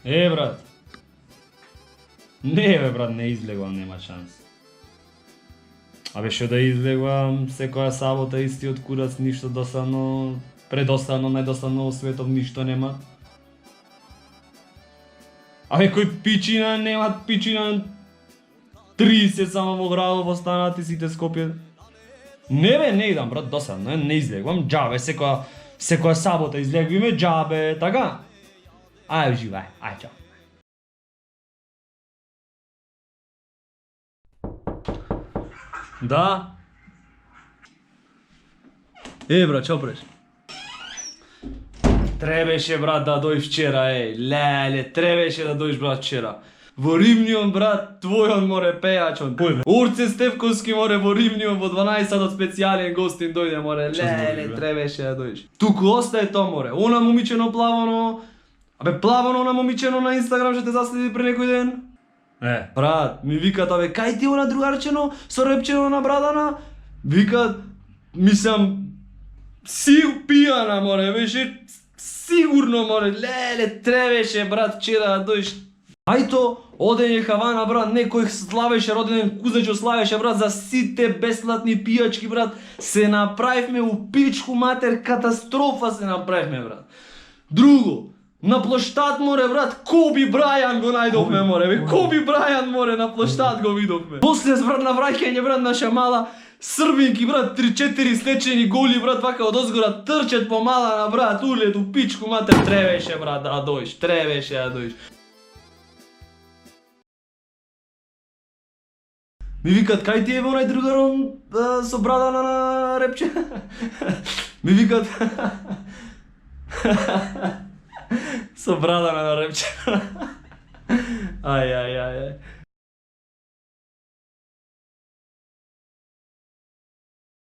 Брат. Не бе брат, не излегувам, нема шанс. Абе што да излегувам, секоја сабота истиот курац, ништо досадно, предосадно, најдосадно во светот ништо нема. Абе кој пичина немат пичина 30 само во градот останати сите Скопје. Не бе, не идам брат, досадно, не излегувам, џабе, секоја сабота излегуваме џабе, така? Ај уживај, ај чао. Да? Брат, чао преш? Требеше брат да дојш вчера, леле, требеше да дојш брат вчера. Во Римнион брат, твојон море пејачон. Урце Стефковски море во Римнион во 12 сатот специјален гостин дојде море, леле, требеше да дојш. Туку остаje то море, она момичено плавано, абе плавано она момичено на Инстаграм што те заследи пред некој ден. Брат, ми викат, абе, кај ти она другарчено со репчено на брадана? Викат, мислам, пијана море, беше сигурно море, леле, требеше брат вчера да дојш. Ајто, одење Хавана брат, некој славеше роденден, кузечо славеше брат за сите бесплатни пијачки брат, се направивме у пичку матер, катастрофа се направивме брат. Друго, на площад море брат, Коби Брајан го најдовме море, бе, Коби Брајан море на площад го видовме. После брат на враќање брат наша мала србинки брат, 3-4 слечени голи брат, вака од озгора трчат по мала на брат, улет у пичку матер, требеше брат да дојш, требеше да дојш. Ми викат, кај ти е онај другарон со брадана на репче? Ми викат... со брадана на репче. Ај.